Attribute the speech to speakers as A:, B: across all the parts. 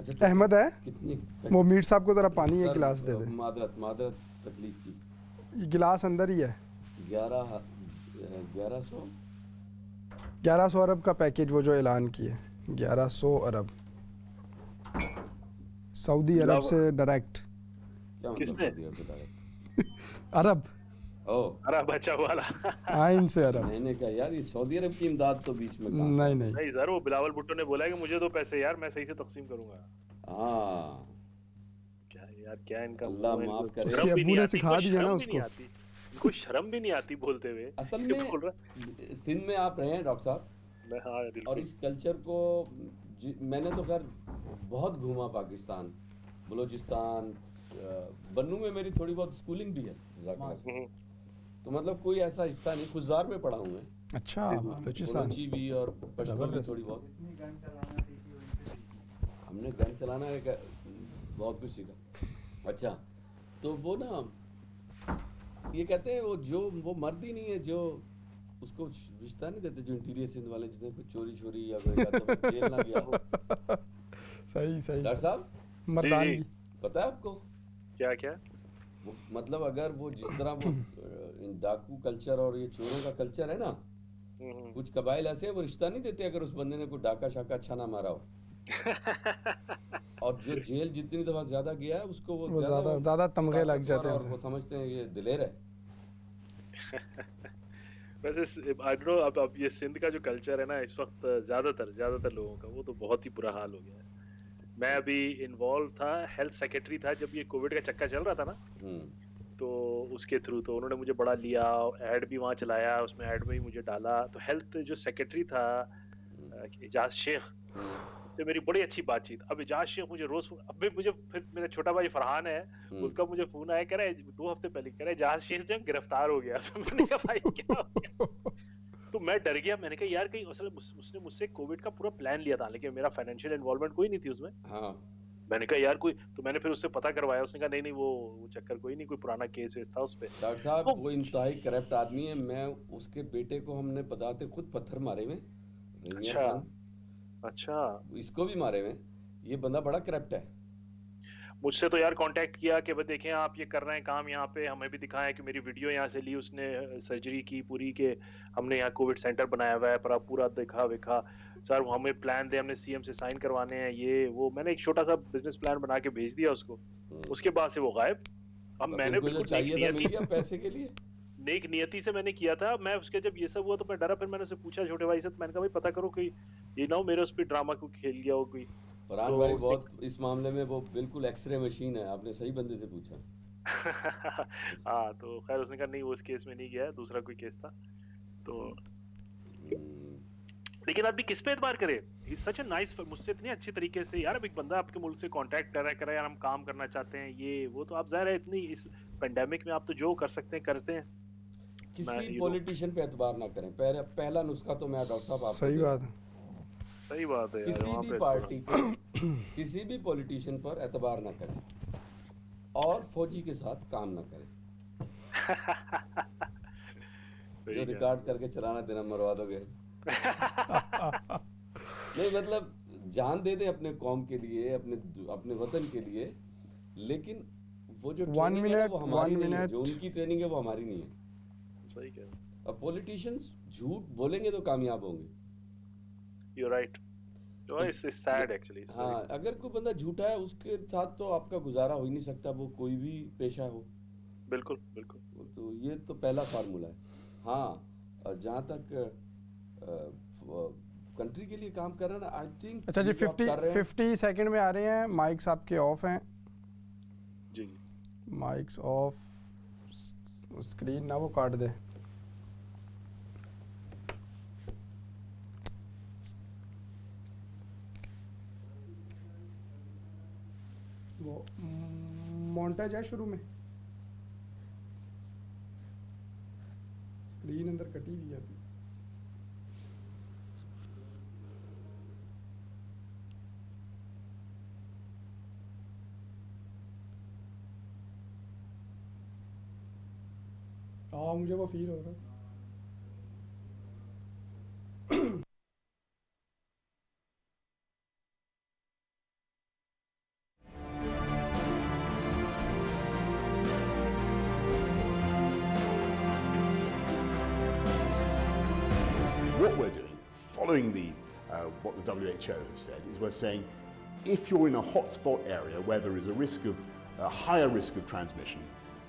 A: اچھا
B: احمد ہے
A: کتنی
B: وہ میر صاحب کو ذرا پانی ایک گلاس دے دیں.
A: معذرت تکلیف کی.
B: یہ گلاس اندر ہی ہے.
A: 1100
B: ارب کا پیکیج وہ جو اعلان کیے 1100 ارب سعودی عرب سے ڈائریکٹ.
A: کیا مطلب سعودی عرب سے ڈائریکٹ؟
B: عرب
C: عرب اچھا والا.
B: آئین سے عرب.
A: میں نے کہا یار یہ سعودی عرب کی امداد تو بیچ میں کہاں سے؟
C: نہیں سر وہ بلاول بھٹو نے بولا کہ مجھے دو پیسے یار میں صحیح سے تقسیم کروں گا.
A: ہاں
C: کیا یار کیا ان کا
A: اللہ معاف کرے.
B: اس کے ابو نے سکھا دیا نا اس کو.
C: ان کو شرم بھی نہیں آتی بولتے ہوئے.
A: اصل میں سندھ میں آپ رہے ہیں ڈاکٹر صاحب اور اس کلچر کو میں نے تو خیر بہت گھوما پاکستان بلوچستان بنو میں میری تھوڑی بہت اسکولنگ بھی ہے تو مطلب کوئی ایسا حصہ نہیں خزار میں پڑھا ہوں میں.
B: اچھا
A: بلوچی بھی اور پشتو بھی تھوڑی بہت. ہم نے گن چلانا ہے بہت کچھ سیکھا. اچھا تو وہ نا یہ کہتے ہیں وہ مرد ہی نہیں ہے جو اس کو رشتہ نہیں دیتے جو انٹیریئر سندھ والے جس نے کوئی چوری یا کوئی جیل نہ گیا ہو.
B: صحیح
A: ڈاکٹر صاحب
B: مردانگی
A: پتہ ہے آپ کو
C: کیا
A: مطلب اگر وہ جس طرح وہ ڈاکو کلچر اور یہ چوروں کا کلچر ہے نا کچھ قبائل ایسے ہیں وہ رشتہ نہیں دیتے اگر اس بندے نے کوئی ڈاکہ شاکہ اچھا نہ مارا ہو. اور جو جیل جتنی دفعہ زیادہ گیا ہے اس کو وہ
B: زیادہ تمغے لگ جاتے ہیں
A: اور وہ سمجھتے ہیں یہ دلیر ہے.
C: ویسے اب یہ سندھ کا جو کلچر ہے نا اس وقت زیادہ تر لوگوں کا وہ تو بہت ہی برا حال ہو گیا ہے. میں ابھی انوالو تھا ہیلتھ سیکرٹری تھا جب یہ کووڈ کا چکا چل رہا تھا نا تو اس کے تھرو تو انہوں نے مجھے بڑا لیا ایڈ بھی وہاں چلایا اس میں ایڈ میں ہی مجھے ڈالا. تو ہیلتھ جو سیکرٹری تھا اعجاز شیخ سے میری بڑی اچھی بات چیت. اب اعجاز شیخ مجھے روز اب بھی مجھے پھر میرا چھوٹا بھائی فرحان ہے اس کا مجھے فون آیا کہہ رہا ہے 2 ہفتے پہلے کہہ رہا ہے اعجاز شیخ جو گرفتار ہو گیا. میں نے کہا بھائی کیا ہو گیا تو میں ڈر گیا. میں نے کہا یار کہیں اصل اس نے مجھ سے کووڈ کا پورا پلان لیا تھا لیکن میرا فائنینشیل انوالومنٹ کوئی نہیں تھی اس میں. میں نے کہا یار کوئی تو میں نے پھر اس سے پتہ کروایا. اس نے کہا نہیں وہ چکر کوئی نہیں کوئی پرانا کیس ویس تھا اس پہ.
A: ڈاکٹر صاحب وہ انتہائی کرپٹ آدمی ہے. میں اس کے بیٹے کو ہم نے بتاتے خود پتھر مارے ہوئے.
C: اچھا
A: اس کو بھی مارے ہوئے. یہ بندہ بڑا کرپٹ ہے.
C: مجھ سے تو یار کانٹیکٹ کیا کہ بھائی دیکھیں آپ یہ کر رہے ہیں کام یہاں پہ ہمیں بھی دکھایا کہ میری ویڈیو یہاں سے لی اس نے سرجری کی پوری کہ ہم نے یہاں کووڈ سینٹر بنایا ہوا ہے پر آپ پورا دکھا وکھا سر ہمیں پلان دے ہم نے سی ایم سے سائن کروانے ہیں یہ وہ. میں نے ایک چھوٹا سا بزنس پلان بنا کے بھیج دیا اس کو. اس کے بعد سے وہ غائب. اب میں نے بالکل
A: پیسے کے لیے
C: نیک نیتی سے میں نے کیا تھا. میں اس کے جب یہ سب ہوا تو میں ڈرا. پھر میں نے اسے پوچھا چھوٹے بھائی سے میں نے کہا بھائی پتا کرو کوئی یہ نہ ہو میرے اس پہ ڈرامہ کو کھیل گیا ہو کوئی.
A: فرحان بھائی بہت اس معاملے میں وہ بالکل ایکس رے مشین ہے. آپ نے صحیح بندے سے پوچھا.
C: ہاں تو خیر اس نے کہا نہیں وہ اس کیس میں نہیں گیا دوسرا کوئی کیس تھا. تو لیکن آپ بھی کس پہ اعتبار کرے. سچ اے نائس مجھ سے اتنے اچھے طریقے سے یار اب ایک بندہ آپ کے ملک سے کانٹیکٹ کر رہا ہے یار ہم کام کرنا چاہتے ہیں یہ وہ. تو آپ ظاہر ہے اتنی اس پینڈیمک میں آپ تو جو کر سکتے ہیں کرتے ہیں.
A: کسی پولیٹیشین پہ اعتبار نہ کریں. پہلا نسخہ تو میں ڈاکٹر صاحب آپ
B: صحیح بات ہے.
C: صحیح بات ہے.
A: کسی بھی پارٹی پہ کسی بھی پولیٹیشین پر اعتبار نہ کریں اور فوجی کے ساتھ کام نہ کریں. جو ریکارڈ کر کے چلانا دینا مروا دو گے. نہیں مطلب جان دے دیں اپنے قوم کے لیے اپنے وطن کے لیے لیکن وہ جو ٹریننگ ہے وہ ہماری نہیں ہے. جو ان کی ٹریننگ ہے وہ ہماری نہیں ہے.
C: صحیح کہہ رہے ہیں.
A: اب پولیٹیشینز جھوٹ بولیں گے تو کامیاب ہوں گے.
C: You're right. It's sad actually.
A: ہاں اگر کوئی بندہ جھوٹا ہے اس کے ساتھ تو آپ کا گزارا ہو ہی نہیں سکتا وہ کوئی بھی پیشہ ہو.
C: بالکل بالکل.
A: تو یہ تو پہلا فارمولہ ہے. ہاں جہاں تک کنٹری کے لیے کام کر رہے ہیں نا آئی تھنک.
B: اچھا جی 50 سیکنڈ میں آ رہے ہیں. مائکس آپ کے آف ہیں.
C: جی
B: مائکس آف. اسکرین نہ وہ کاٹ دے. وہ مونٹیج ہے شروع میں. اسکرین اندر کٹی ہوئی ہے ابھی. مجھے وہ فیل ہو رہا ہے.
D: following what the WHO have said, is we're saying if you're in a hotspot area where there is a higher risk of transmission,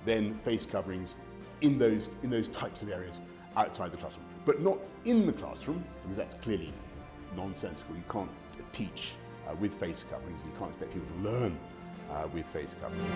D: then face coverings in those types of areas outside the classroom, but not in the classroom, because that's clearly nonsensical. You can't teach with face coverings, and you can't expect people to learn with face coverings.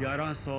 E: 1100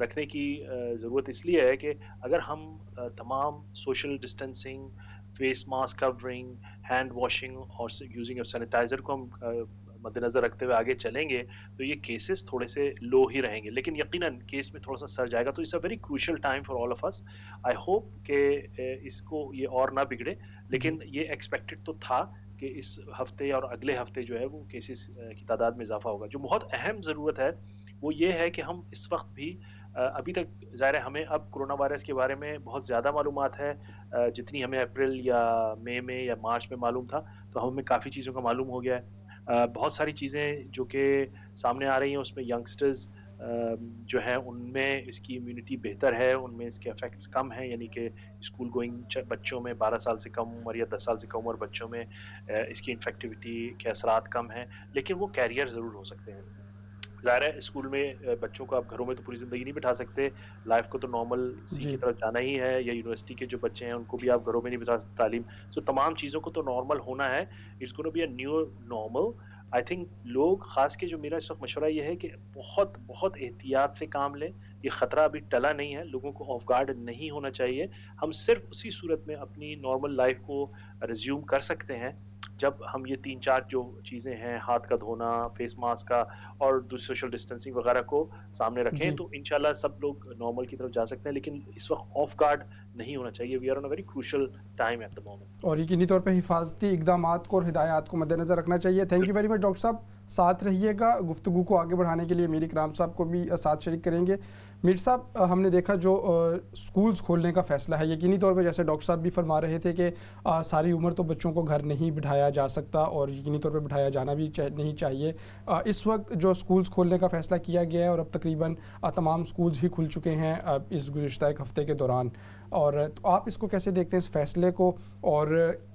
C: رکھنے کی ضرورت اس لیے ہے کہ اگر ہم تمام social distancing, face mask covering, hand washing اور یوزنگ آف سینیٹائزر کو ہم مد نظر رکھتے ہوئے آگے چلیں گے تو یہ کیسز تھوڑے سے لو ہی رہیں گے، لیکن یقیناً کیس میں تھوڑا سا سر جائے گا. تو it's a very crucial time for all of us. I hope کہ اس کو یہ اور نہ بگڑے، لیکن یہ ایکسپیکٹڈ تو تھا کہ اس ہفتے اور اگلے ہفتے جو ہے وہ کیسز کی تعداد میں اضافہ ہوگا. جو بہت اہم ضرورت ہے وہ یہ ہے کہ ہم اس وقت بھی ابھی تک ظاہر ہے ہمیں اب کرونا وائرس کے بارے میں بہت زیادہ معلومات ہے جتنی ہمیں اپریل یا مئی میں یا مارچ میں معلوم تھا، تو ہمیں کافی چیزوں کا معلوم ہو گیا ہے. بہت ساری چیزیں جو کہ سامنے آ رہی ہیں اس میں ینگسٹرز جو ہیں ان میں اس کی امیونٹی بہتر ہے، ان میں اس کے افیکٹس کم ہیں، یعنی کہ اسکول گوئنگ بچوں میں 12 سال سے کم عمر یا 10 سال سے کم عمر بچوں میں اس کی انفیکٹیوٹی کے اثرات کم ہیں، لیکن وہ کیریئر ضرور ہو سکتے ہیں. ظاہر ہے اسکول میں بچوں کو آپ گھروں میں تو پوری زندگی نہیں بٹھا سکتے، لائف کو تو نارمل سی کی طرف جانا ہی ہے، یا یونیورسٹی کے جو بچے ہیں ان کو بھی آپ گھروں میں نہیں بٹھا سکتے تعلیم. سو تمام چیزوں کو تو نارمل ہونا ہے. It's gonna be a new normal. I think لوگ خاص کے جو میرا اس وقت مشورہ یہ ہے کہ بہت بہت احتیاط سے کام لیں. یہ خطرہ ابھی ٹلا نہیں ہے، لوگوں کو آف گارڈ نہیں ہونا چاہیے. ہم صرف اسی صورت میں اپنی نارمل لائف کو ریزیوم کر سکتے ہیں جب ہم یہ 3-4 جو چیزیں ہیں، ہاتھ کا دھونا، فیس ماسک کا اور سوشل ڈسٹینسنگ وغیرہ کو سامنے رکھیں تو انشاءاللہ سب لوگ نارمل کی طرف جا سکتے ہیں. لیکن اس وقت آف گارڈ نہیں ہونا چاہیے. We are on a very crucial time at the moment.
B: اور یقینی طور پہ حفاظتی اقدامات کو اور ہدایات کو مد نظر رکھنا چاہیے. Thank you very much doctor صاحب، ساتھ رہیے گا. گفتگو کو آگے بڑھانے کے لیے میر اکرام صاحب کو بھی ساتھ شریک کریں گے. میر صاحب، ہم نے دیکھا جو سکولز کھولنے کا فیصلہ ہے، یقینی طور پہ جیسے ڈاکٹر صاحب بھی فرما رہے تھے کہ ساری عمر تو بچوں کو گھر نہیں بٹھایا جا سکتا اور یقینی طور پہ بٹھایا جانا بھی نہیں چاہیے. اس وقت جو سکولز کھولنے کا فیصلہ کیا گیا ہے اور اب تقریباً تمام سکولز ہی کھل چکے ہیں اس گزشتہ ایک ہفتے کے دوران، اور تو آپ اس کو کیسے دیکھتے ہیں اس فیصلے کو؟ اور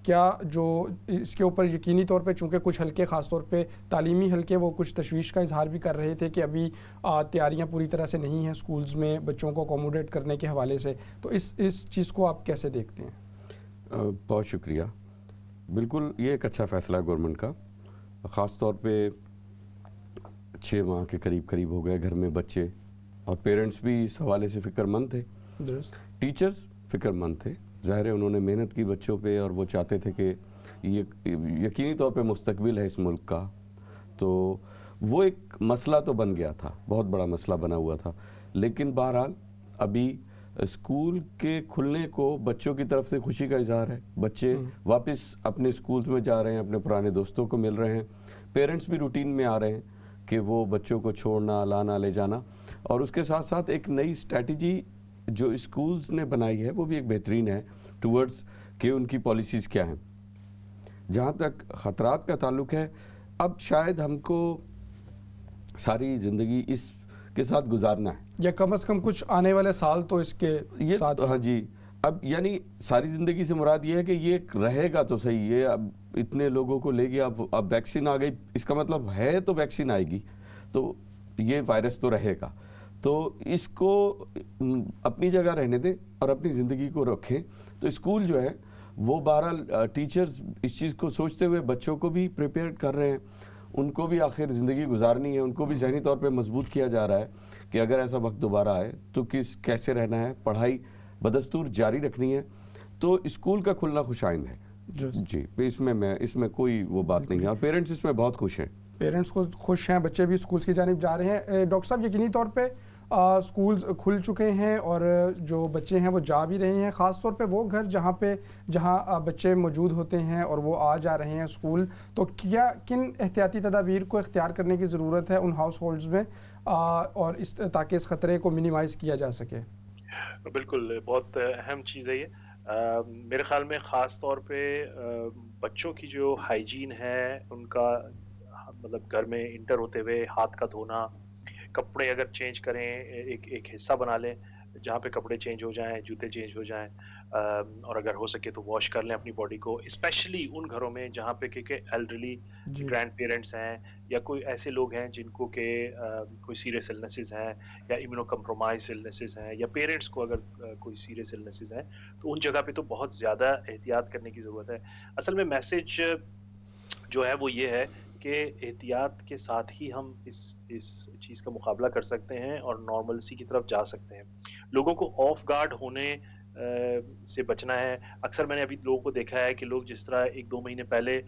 B: کیا جو اس کے اوپر یقینی طور پہ چونکہ کچھ حلقے خاص طور پہ تعلیمی حلقے وہ کچھ تشویش کا اظہار بھی کر رہے تھے کہ ابھی تیاریاں پوری طرح سے نہیں ہیں سکولز میں بچوں کو اکوموڈیٹ کرنے کے حوالے سے، تو اس چیز کو آپ کیسے دیکھتے ہیں؟
A: بہت شکریہ. بالکل یہ ایک اچھا فیصلہ ہے گورنمنٹ کا، خاص طور پہ 6 ماہ کے قریب ہو گئے گھر میں بچے، اور پیرنٹس بھی اس حوالے سے فکر مند تھے، ٹیچرز فکر مند تھے. ظاہر ہے انہوں نے محنت کی بچوں پہ اور وہ چاہتے تھے کہ یہ یقینی طور پہ مستقبل ہے اس ملک کا، تو وہ ایک مسئلہ تو بن گیا تھا، بہت بڑا مسئلہ بنا ہوا تھا. لیکن بہرحال ابھی اسکول کے کھلنے کو بچوں کی طرف سے خوشی کا اظہار ہے. بچے واپس اپنے اسکولز میں جا رہے ہیں، اپنے پرانے دوستوں کو مل رہے ہیں، پیرنٹس بھی روٹین میں آ رہے ہیں کہ وہ بچوں کو چھوڑنا، لانا، لے جانا. اور اس کے ساتھ ساتھ ایک نئی اسٹریٹجی جو اسکولز نے بنائی ہے وہ بھی ایک بہترین ہے ٹورڈز کہ ان کی پالیسیز کیا ہیں. جہاں تک خطرات کا تعلق ہے، اب شاید ہم کو ساری زندگی اس کے ساتھ گزارنا ہے،
B: یا کم از کم کچھ آنے والے سال تو اس کے ساتھ.
A: ہاں جی، اب یعنی ساری زندگی سے مراد یہ ہے کہ یہ رہے گا تو صحیح. یہ اب اتنے لوگوں کو لے گیا، اب ویکسین آ گئی، اس کا مطلب ہے تو ویکسین آئے گی تو یہ وائرس تو رہے گا. تو اس کو اپنی جگہ رہنے دیں اور اپنی زندگی کو رکھیں. تو اسکول جو ہے وہ بہرحال ٹیچرز اس چیز کو سوچتے ہوئے بچوں کو بھی پریپیئر کر رہے ہیں. ان کو بھی آخر زندگی گزارنی ہے، ان کو بھی ذہنی طور پہ مضبوط کیا جا رہا ہے کہ اگر ایسا وقت دوبارہ آئے تو کیسے رہنا ہے. پڑھائی بدستور جاری رکھنی ہے. تو اسکول کا کھلنا خوش آئند ہے جی. اس میں کوئی وہ بات نہیں ہے، اور پیرنٹس اس میں بہت خوش ہیں.
B: پیرنٹس کو خوش ہیں، بچے بھی اسکولز کی جانب جا رہے ہیں. ڈاکٹر صاحب، یقینی طور پہ اسکولز کھل چکے ہیں اور جو بچے ہیں وہ جا بھی رہے ہیں، خاص طور پہ وہ گھر جہاں بچے موجود ہوتے ہیں اور وہ آ جا رہے ہیں اسکول. تو کن احتیاطی تدابیر کو اختیار کرنے کی ضرورت ہے ان ہاؤس ہولڈز میں اور تاکہ اس خطرے کو منیمائز کیا جا سکے؟
C: بالکل، بہت اہم چیز ہے یہ. میرے خیال میں خاص طور پہ بچوں کی جو ہائیجین ہے، ان کا مطلب گھر میں انٹر ہوتے ہوئے ہاتھ کا دھونا، کپڑے اگر چینج کریں ایک حصہ بنا لیں جہاں پہ کپڑے چینج ہو جائیں، جوتے چینج ہو جائیں، اور اگر ہو سکے تو واش کر لیں اپنی باڈی کو. اسپیشلی ان گھروں میں جہاں پہ کہ ایلڈرلی گرینڈ پیرنٹس ہیں یا کوئی ایسے لوگ ہیں جن کو کہ کوئی سیریس النسز ہیں یا امیونو کمپرومائز النسز ہیں، یا پیرنٹس کو اگر کوئی سیریس النسز ہیں، تو ان جگہ پہ تو بہت زیادہ احتیاط کرنے کی ضرورت ہے. اصل میں میسج جو ہے وہ یہ ہے کہ احتیاط کے ساتھ ہی ہم اس چیز کا مقابلہ کر سکتے ہیں اور نارملسی کی طرف جا سکتے ہیں. لوگوں کو آف گارڈ ہونے سے بچنا ہے. اکثر میں نے ابھی لوگوں کو دیکھا ہے کہ لوگ جس طرح 1-2 مہینے پہلے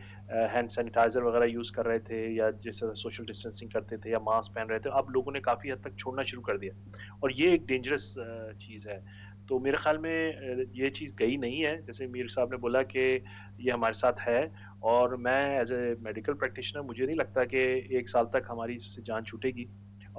C: ہینڈ سینیٹائزر وغیرہ یوز کر رہے تھے یا جس طرح سوشل ڈسٹینسنگ کرتے تھے یا ماسک پہن رہے تھے, اب لوگوں نے کافی حد تک چھوڑنا شروع کر دیا, اور یہ ایک ڈینجرس چیز ہے. تو میرے خیال میں یہ چیز گئی نہیں ہے, جیسے میر صاحب نے بولا کہ یہ ہمارے ساتھ ہے, اور میں ایز اے میڈیکل پریکٹیشنر مجھے نہیں لگتا کہ 1 سال تک ہماری اس سے جان چھوٹے گی.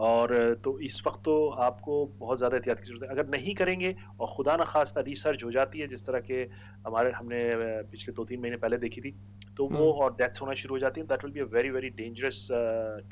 C: اور تو اس وقت تو آپ کو بہت زیادہ احتیاط کی ضرورت ہے. اگر نہیں کریں گے اور خدا نخواستہ ریسرچ ہو جاتی ہے جس طرح کہ ہم نے پچھلے 2-3 مہینے پہلے دیکھی تھی, تو وہ اور ڈیتھ ہونا شروع ہو جاتی ہیں, that will be a very very dangerous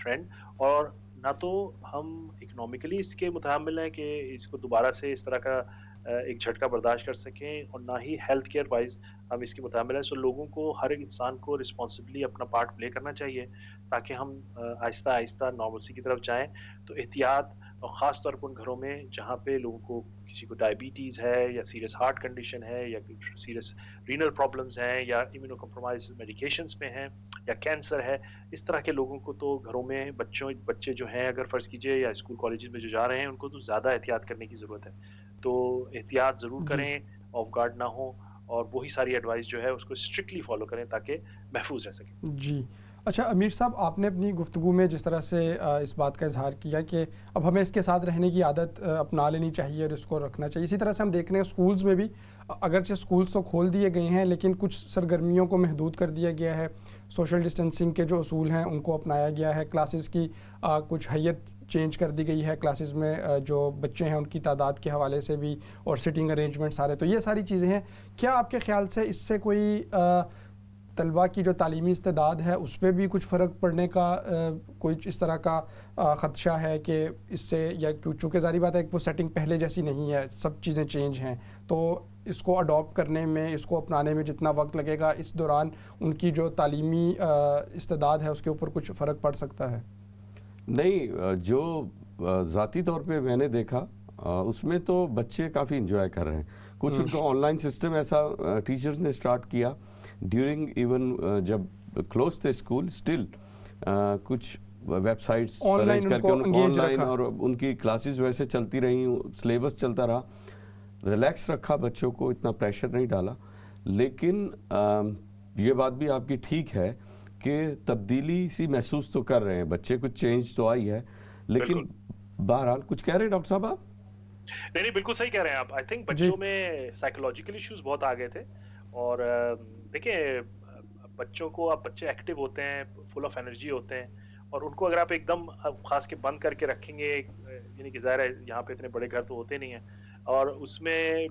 C: trend. اور نہ تو ہم اکنامکلی اس کے متحمل ہیں کہ اس کو دوبارہ سے اس طرح کا ایک جھٹکا برداشت کر سکیں, اور نہ ہی ہیلتھ کیئر وائز ہم اس کی متحمل ہیں. سو لوگوں کو, ہر ایک انسان کو رسپانسبلی اپنا پارٹ پلے کرنا چاہیے تاکہ ہم آہستہ آہستہ نارملسی کی طرف جائیں. تو احتیاط, اور خاص طور پر ان گھروں میں جہاں پہ لوگوں کو کسی کو ڈائبٹیز ہے یا سیریس ہارٹ کنڈیشن ہے یا سیریس رینل پرابلمز ہیں یا امیونو کمپرومائز میڈیکیشنز میں ہیں یا کینسر ہے, اس طرح کے لوگوں کو تو گھروں میں بچے جو ہیں اگر فرض کیجئے یا اسکول کالجز میں جو جا رہے ہیں ان کو تو زیادہ احتیاط کرنے کی ضرورت ہے. تو احتیاط ضرور کریں, آف گارڈ نہ ہوں, اور وہی ساری ایڈوائس جو ہے اس کو اسٹرکٹلی فالو کریں تاکہ محفوظ رہ سکیں.
B: جی اچھا امیر صاحب, آپ نے اپنی گفتگو میں جس طرح سے اس بات کا اظہار کیا کہ اب ہمیں اس کے ساتھ رہنے کی عادت اپنا لینی چاہیے اور اس کو رکھنا چاہیے, اسی طرح سے ہم دیکھ رہے ہیں اسکولز میں بھی, اگرچہ اسکولز تو کھول دیے گئے ہیں لیکن کچھ سرگرمیوں کو محدود کر دیا گیا ہے, سوشل ڈسٹینسنگ کے جو اصول ہیں ان کو اپنایا گیا ہے, کلاسز کی کچھ حیت چینج کر دی گئی ہے, کلاسز میں جو بچے ہیں ان کی تعداد کے حوالے سے بھی, اور سٹنگ ارینجمنٹ سارے, تو یہ ساری چیزیں ہیں. کیا آپ کے خیال سے اس سے کوئی طلباء کی جو تعلیمی استعداد ہے اس پہ بھی کچھ فرق پڑنے کا کوئی اس طرح کا خدشہ ہے کہ اس سے, یا چونکہ ظاہری بات ہے کہ وہ سیٹنگ پہلے جیسی نہیں ہے, سب چیزیں چینج ہیں, تو اس کو اڈاپٹ کرنے میں, اس کو اپنانے میں جتنا وقت لگے گا اس دوران ان کی جو تعلیمی استعداد ہے اس کے اوپر کچھ فرق پڑ سکتا ہے؟
A: نہیں, جو ذاتی طور پہ میں نے دیکھا اس میں تو بچے کافی انجوائے کر رہے ہیں. کچھ ان کو آن لائن سسٹم ایسا ٹیچرز نے اسٹارٹ کیا ڈیورنگ ایون جب کلوز تھے اسکول, اسٹل کچھ ویب سائٹس ارینج کر کے ان کو آن لائن, اور ان کی کلاسز ویسے چلتی رہیں, سلیبس چلتا رہا, ریلیکس رکھا بچوں کو, اتنا پریشر نہیں ڈالا. لیکن یہ بات بھی آپ کی ٹھیک ہے کہ تبدیلی سی محسوس تو کر رہے ہیں بچے, کچھ چینج تو آئی ہے, لیکن بہرحال کچھ کہہ رہے ہیں ڈاکٹر صاحب آپ؟
C: نہیں بالکل صحیح کہہ رہے ہیں آپ. آئی تھنک بچوں میں سائیکولوجیکل ایشوز بہت آ گئے تھے, اور دیکھیں بچوں کو, اب بچے ایکٹیو ہوتے ہیں, فل آف انرجی ہوتے ہیں, اور ان کو اگر آپ ایک دم خاص کے بند کر کے رکھیں گے, یعنی کہ ظاہر ہے یہاں پہ اتنے بڑے گھر تو ہوتے نہیں ہیں, اور اس میں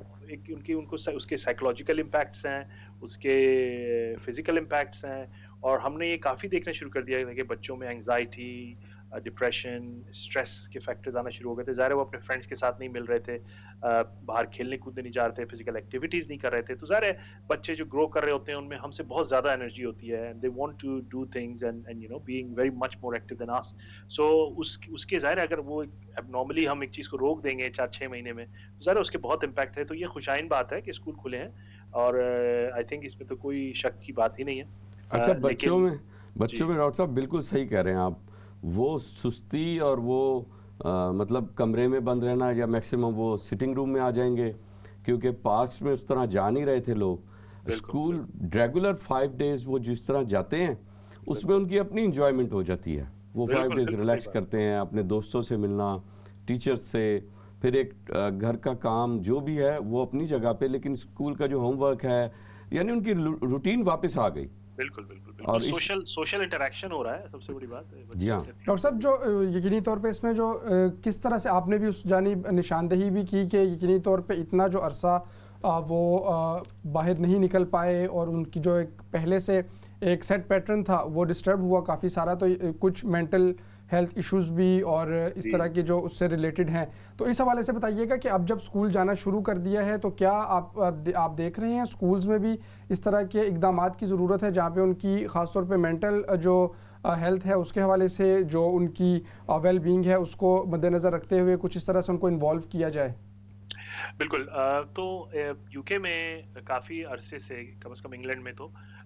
C: ان کو اس کے سائیکولوجیکل امپیکٹس ہیں, اس کے فزیکل امپیکٹس ہیں, اور ہم نے یہ کافی دیکھنا شروع کر دیا ہے کہ بچوں میں انگزائٹی, ڈپریشن, اسٹریس کے فیکٹرز آنا شروع ہو گئے تھے. ظاہر ہے وہ اپنے فرینڈس کے ساتھ نہیں مل رہے تھے, باہر کھیلنے کودنے نہیں جا رہے تھے, فزیکل ایکٹیویٹیز نہیں کر رہے تھے. تو ظاہر ہے بچے جو گرو کر رہے ہوتے ہیں ان میں ہم سے بہت زیادہ انرجی ہوتی ہے, and they want to do things and you know being very much more active than us. سو اس کے ظاہر ہے اگر وہ اب نارملی ہم ایک چیز کو روک دیں گے 4-6 مہینے میں, تو ظاہر ہے اس کے بہت امپیکٹ ہے. تو یہ خوشائن بات ہے کہ اسکول کھلے ہیں, اور آئی تھنک اس میں تو کوئی شک کی بات ہی نہیں ہے.
A: اچھا, بچوں میں ڈاکٹر صاحب بالکل صحیح کہہ رہے ہیں آپ, وہ سستی اور وہ مطلب کمرے میں بند رہنا, یا میکسیمم وہ سٹنگ روم میں آ جائیں گے, کیونکہ پاسٹ میں اس طرح جا نہیں رہے تھے لوگ. اسکول ریگولر 5 days وہ جس طرح جاتے ہیں اس میں ان کی اپنی انجوائمنٹ ہو جاتی ہے, وہ 5 days ریلیکس کرتے ہیں, اپنے دوستوں سے ملنا, ٹیچرز سے, پھر ایک گھر کا کام جو بھی ہے وہ اپنی جگہ پہ, لیکن اسکول کا جو ہوم ورک ہے, یعنی ان کی روٹین واپس آ گئی.
C: بالکل سوشل انٹریکشن ہو رہا ہے, سب سے بڑی بات ہے.
A: جی ہاں
B: ڈاکٹر صاحب, جو یقینی طور پہ اس میں جو کس طرح سے آپ نے بھی اس جانب نشاندہی بھی کی کہ یقینی طور پہ اتنا جو عرصہ وہ باہر نہیں نکل پائے, اور ان کی جو ایک پہلے سے ایک سیٹ پیٹرن تھا وہ ڈسٹرب ہوا کافی سارا, تو کچھ مینٹل ہیلتھ ایشوز بھی اور اس طرح کے جو اس سے ریلیٹڈ ہیں. تو اس حوالے سے بتائیے گا کہ اب جب اسکول جانا شروع کر دیا ہے تو کیا آپ دیکھ رہے ہیں اسکولز میں بھی اس طرح کے اقدامات کی ضرورت ہے جہاں پہ ان کی خاص طور پہ مینٹل جو ہیلتھ ہے اس کے حوالے سے, جو ان کی ویل بینگ ہے اس کو مد نظر رکھتے ہوئے کچھ اس طرح سے ان کو انوالو کیا جائے؟
C: بالکل. تو یو کے میں کافی عرصے سے, کم از کم انگلینڈ میں تو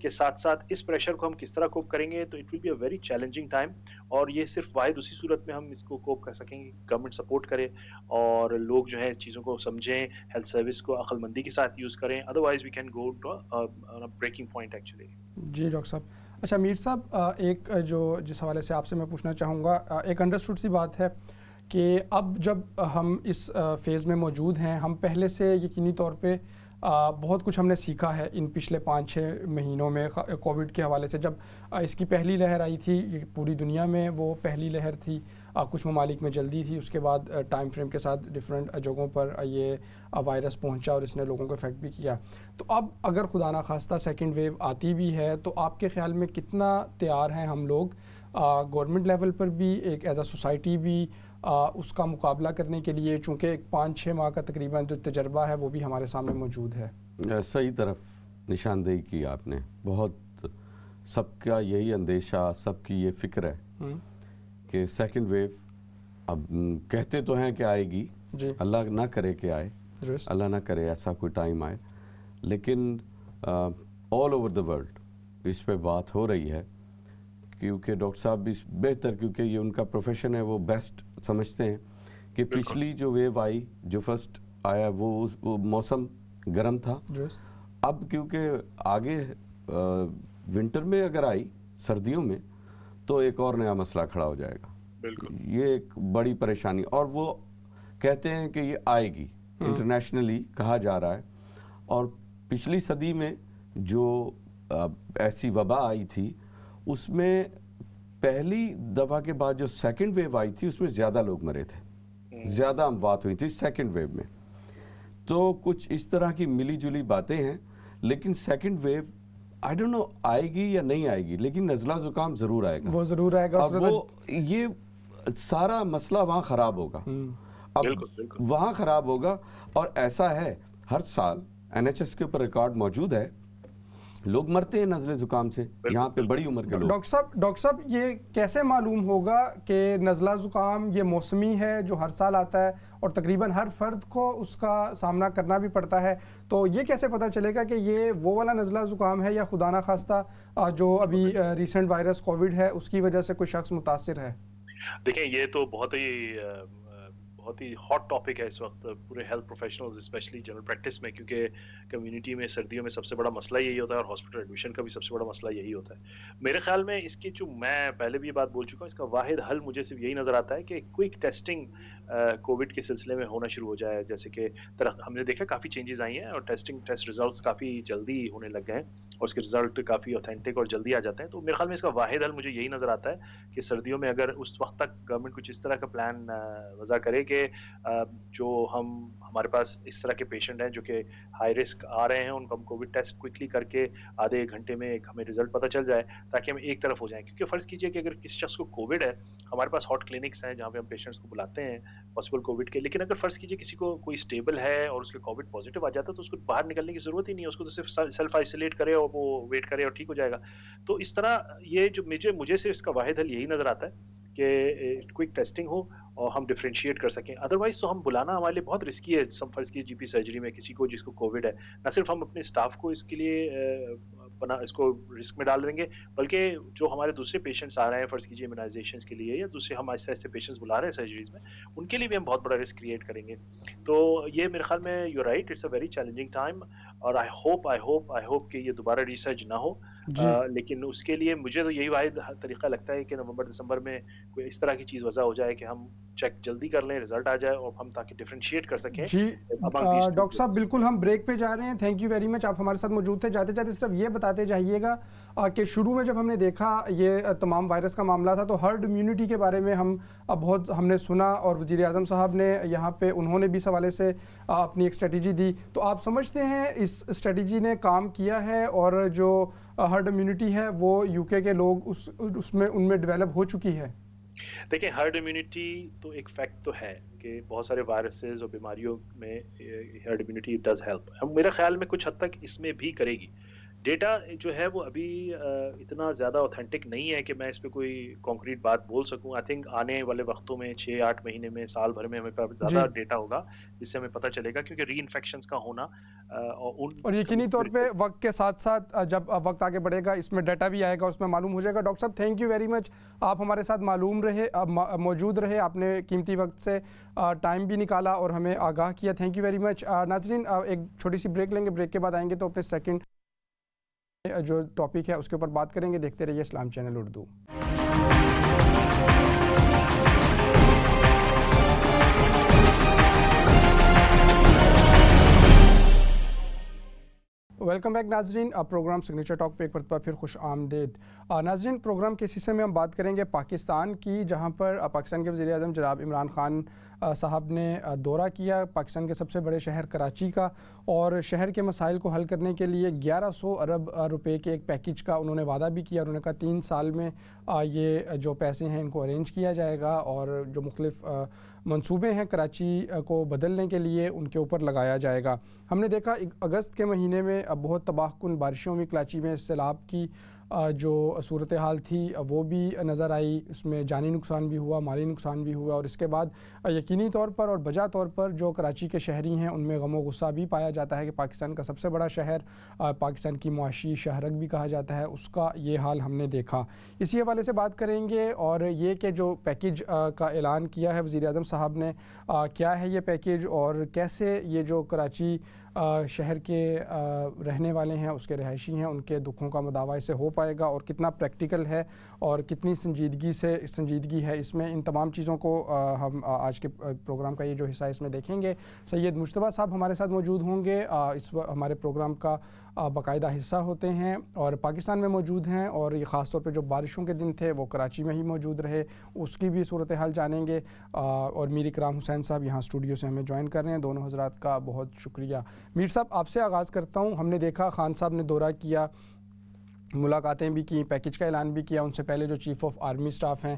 C: کے ساتھ ساتھ اس پریشر کو ہم کس طرح کوپ کریں گے, تو it will be a very challenging time. اور یہ صرف واحد اسی صورت میں ہم اس کو کوپ کر سکیں گے, گورنمنٹ سپورٹ کرے اور لوگ جو ہے اس چیزوں کو سمجھیں, ہیلتھ سروس کو عقل مندی کے ساتھ یوز کریں, otherwise we can go to breaking point actually.
B: جی ڈاکٹر صاحب. اچھا میر صاحب, ایک جو جس حوالے سے آپ سے میں پوچھنا چاہوں گا, ایک انڈرسٹوڈ سی بات ہے کہ اب جب ہم اس فیز میں موجود ہیں, ہم پہلے سے یقینی طور پہ بہت کچھ ہم نے سیکھا ہے ان پچھلے 5-6 مہینوں میں کووڈ کے حوالے سے. جب اس کی پہلی لہر آئی تھی یہ پوری دنیا میں وہ پہلی لہر تھی, کچھ ممالک میں جلدی تھی, اس کے بعد ٹائم فریم کے ساتھ ڈفرینٹ جگہوں پر یہ وائرس پہنچا اور اس نے لوگوں کو افیکٹ بھی کیا. تو اب اگر خدا نخواستہ سیکنڈ ویو آتی بھی ہے تو آپ کے خیال میں کتنا تیار ہیں ہم لوگ گورنمنٹ لیول پر بھی, ایک ایز اے سوسائٹی بھی, اس کا مقابلہ کرنے کے لیے, چونکہ ایک 5-6 ماہ کا تقریباً جو تجربہ ہے وہ بھی ہمارے سامنے موجود ہے.
A: صحیح طرف نشاندہی کی آپ نے. بہت سب کا یہی اندیشہ, سب کی یہ فکر ہے کہ سیکنڈ ویو اب کہتے تو ہیں کہ آئے گی, اللہ نہ کرے کہ آئے, اللہ نہ کرے ایسا کوئی ٹائم آئے, لیکن آل اوور دا ورلڈ اس پہ بات ہو رہی ہے. کیونکہ ڈاکٹر صاحب بھی بہتر, کیونکہ یہ ان کا پروفیشن ہے, وہ بیسٹ سمجھتے ہیں کہ پچھلی جو ویو آئی, جو فرسٹ آیا وہ موسم گرم تھا. اب کیونکہ آگے ونٹر میں اگر آئی, سردیوں میں, تو ایک اور نیا مسئلہ کھڑا ہو جائے گا. یہ ایک بڑی پریشانی, اور وہ کہتے ہیں کہ یہ آئے گی, انٹرنیشنلی کہا جا رہا ہے. اور پچھلی صدی میں جو ایسی وبا آئی تھی اس میں پہلی دفعہ کے بعد جو سیکنڈ ویو آئی تھی اس میں زیادہ لوگ مرے تھے, زیادہ اموات ہوئی تھی سیکنڈ ویو میں. تو کچھ اس طرح کی ملی جلی باتیں ہیں, لیکن second wave I don't know آئے گی یا نہیں آئے گی, لیکن نزلہ زکام ضرور آئے گا,
B: وہ ضرور آئے گا.
A: اب وہ یہ سارا مسئلہ وہاں خراب ہوگا, اب وہاں خراب ہوگا. اور ایسا ہے ہر سال NHS کے اوپر ریکارڈ موجود ہے, لوگ مرتے ہیں نزلے زکام سے, یہاں پہ بڑی عمر کے لوگ.
B: ڈاکٹر صاحب یہ کیسے معلوم ہوگا کہ نزلہ زکام یہ موسمی ہے جو ہر سال آتا ہے اور تقریباً ہر فرد کو اس کا سامنا کرنا بھی پڑتا ہے, تو یہ کیسے پتہ چلے گا کہ یہ وہ والا نزلہ زکام ہے یا خدا نخواستہ جو ابھی ریسنٹ وائرس کووڈ ہے اس کی وجہ سے کوئی شخص متاثر ہے؟
C: دیکھیں یہ تو بہت ہی ہاٹ ٹاپک ہے اس وقت پورے health professionals especially general practice میں, کیونکہ کمیونٹی میں سردیوں میں سب سے بڑا مسئلہ یہی ہوتا ہے اور ہاسپٹل ایڈمیشن کا بھی سب سے بڑا مسئلہ یہی ہوتا ہے. میرے خیال میں اس کی, جو میں پہلے بھی یہ بات بول چکا ہوں, اس کا واحد حل مجھے صرف یہی نظر آتا ہے کہ کوئک ٹیسٹنگ کووڈ کے سلسلے میں ہونا شروع ہو جائے. جیسے کہ ہم نے دیکھا کافی چینجز آئی ہیں اور ٹیسٹ ریزلٹس کافی جلدی ہونے لگ گئے ہیں اور اس کے رزلٹ کافی اوتھینٹک اور جلدی آ جاتے ہیں. تو میرے خیال میں اس کا واحد حل مجھے یہی نظر آتا ہے کہ سردیوں میں اگر اس وقت تک گورنمنٹ کچھ اس طرح کا پلان وضع کرے کہ جو ہمارے پاس اس طرح کے پیشنٹ ہیں جو کہ ہائی رسک آ رہے ہیں, ان کو ہم کووڈ ٹیسٹ کوئکلی کر کے آدھے ایک گھنٹے میں ہمیں رزلٹ پتہ چل جائے تاکہ ہم ایک طرف ہو جائیں. کیونکہ فرض کیجئے کہ اگر کسی شخص کو کووڈ ہے, ہمارے پاس ہاٹ کلینکس ہیں جہاں پہ ہم پیشنٹس کو بلاتے ہیں پاسبل کووڈ کے, لیکن اگر فرض کیجئے کسی کو کوئی اسٹیبل ہے اور اس کے کووڈ پازیٹیو آ جاتا ہے تو اس کو باہر نکلنے کی ضرورت ہی نہیں ہے, اس کو تو صرف سیلف آئسولیٹ کرے اور وہ ویٹ کرے اور ٹھیک ہو جائے گا. تو اس طرح یہ جو مجھے صرف اس کا واحد حل یہی نظر آتا ہے کہ کوئک ٹیسٹنگ ہو اور ہم ڈفرینشیٹ کر سکیں. ادروائز تو ہم بلانا ہمارے لیے بہت رسکی ہے. فرض کی GP سرجری میں کسی کو جس کو کووڈ ہے, نہ صرف ہم اپنے اسٹاف کو اس کے لیے اس کو رسک میں ڈال دیں گے, بلکہ جو ہمارے دوسرے پیشنٹس آ رہے ہیں فرض کیجیے امیونائزیشنس کے لیے یا دوسرے ہم ایسے ایسے پیشنٹس بلا رہے ہیں سرجریز میں, ان کے لیے بھی ہم بہت بڑا رسک کریٹ کریں گے. تو یہ میرے خیال میں you right, it's a very challenging time, اور آئی ہوپ کہ یہ دوبارہ ریسرچ نہ ہو. لیکن اس کے لیے مجھے تو یہی واحد طریقہ لگتا ہے کہ نومبر دسمبر میں کوئی اس طرح کی چیز وضع ہو جائے کہ ہم چیک جلدی کر لیں, رزلٹ آ جائے اور ہم تاکہ ڈفرینشیٹ کر سکیں.
B: جی ڈاکٹر صاحب بالکل ہم بریک پہ جا رہے ہیں, تھینک یو ویری مچ, آپ ہمارے ساتھ موجود تھے. جاتے جاتے صرف یہ بتاتے جائیے گا کہ شروع میں جب ہم نے دیکھا یہ تمام وائرس کا معاملہ تھا تو ہرڈ امیونٹی کے بارے میں ہم نے سنا, اور وزیر اعظم صاحب نے یہاں پہ انہوں نے بھی اس حوالے سے اپنی ایک اسٹریٹجی دی. تو آپ سمجھتے ہیں اس اسٹریٹجی نے کام کیا ہے اور جو ہرڈ امیونٹی ہے وہ UK کے لوگ ان میں ڈیولپ ہو چکی ہے؟
C: دیکھیں ہرڈ امیونٹی تو ایک فیکٹ تو ہے کہ بہت سارے وائرسز اور بیماریوں میں ہرڈ امیونٹی ڈز ہیلپ. میرا خیال میں کچھ حد تک اس میں بھی کرے گی. ڈیٹا جو ہے وہ ابھی اتنا زیادہ اوتھینٹک نہیں ہے کہ میں اس پہ کوئی کانکریٹ بات بول سکوں. آئی تھنک آنے والے وقتوں میں 6-8 مہینے میں سال بھر میں ہمیں زیادہ ڈیٹا ہوگا جس سے ہمیں پتہ چلے گا, کیونکہ ری انفیکشنز کا ہونا
B: اور یقینی طور پہ وقت کے ساتھ ساتھ جب وقت آگے بڑھے گا اس میں ڈیٹا بھی آئے گا, اس میں معلوم ہو جائے گا. ڈاکٹر صاحب تھینک یو ویری مچ, آپ ہمارے ساتھ موجود رہے, آپ نے قیمتی وقت سے ٹائم بھی نکالا اور ہمیں آگاہ کیا. Thank you very much. ناظرین ایک چھوٹی سی بریک لیں گے, بریک کے بعد آئیں گے تو اپنے سیکنڈ جو ٹاپک ہے اس کے اوپر بات کریں گے. دیکھتے رہیے اسلام چینل اردو. ویلکم بیک ناظرین, پروگرام سگنیچر ٹاک پہ ایک مرتبہ پھر خوش آمدید. ناظرین پروگرام کے اس حصے میں ہم بات کریں گے پاکستان کی, جہاں پر پاکستان کے وزیر اعظم جناب عمران خان صاحب نے دورہ کیا پاکستان کے سب سے بڑے شہر کراچی کا, اور شہر کے مسائل کو حل کرنے کے لیے 1100 ارب روپے کے ایک پیکیج کا انہوں نے وعدہ بھی کیا. انہوں نے کہا 3 سال میں یہ جو پیسے ہیں ان کو ارینج کیا جائے گا, اور جو مختلف منصوبے ہیں کراچی کو بدلنے کے لیے ان کے اوپر لگایا جائے گا. ہم نے دیکھا اگست کے مہینے میں بہت تباہ کن بارشوں میں کراچی میں سیلاب کی جو صورتحال تھی وہ بھی نظر آئی, اس میں جانی نقصان بھی ہوا, مالی نقصان بھی ہوا, اور اس کے بعد یقینی طور پر اور بجا طور پر جو کراچی کے شہری ہیں ان میں غم و غصہ بھی پایا جاتا ہے کہ پاکستان کا سب سے بڑا شہر, پاکستان کی معاشی شہرک بھی کہا جاتا ہے, اس کا یہ حال ہم نے دیکھا. اسی حوالے سے بات کریں گے, اور یہ کہ جو پیکیج کا اعلان کیا ہے وزیر اعظم صاحب نے, کیا ہے یہ پیکیج اور کیسے یہ جو کراچی شہر کے رہنے والے ہیں, اس کے رہائشی ہیں, ان کے دکھوں کا مداوع اس سے ہو پائے گا, اور کتنا پریکٹیکل ہے اور کتنی سنجیدگی ہے اس میں. ان تمام چیزوں کو ہم آج کے پروگرام کا یہ جو حصہ ہے اس میں دیکھیں گے. سید مجتبیٰ صاحب ہمارے ساتھ موجود ہوں گے, اس ہمارے پروگرام کا باقاعدہ حصہ ہوتے ہیں اور پاکستان میں موجود ہیں, اور یہ خاص طور پہ جو بارشوں کے دن تھے وہ کراچی میں ہی موجود رہے, اس کی بھی صورتحال جانیں گے. اور میر اکرام حسین صاحب یہاں اسٹوڈیو سے ہمیں جوائن کر رہے ہیں, دونوں حضرات کا بہت شکریہ. میر صاحب آپ سے آغاز کرتا ہوں. ہم نے دیکھا خان صاحب نے دورہ کیا, ملاقاتیں بھی کی, پیکیج کا اعلان بھی کیا. ان سے پہلے جو چیف آف آرمی سٹاف ہیں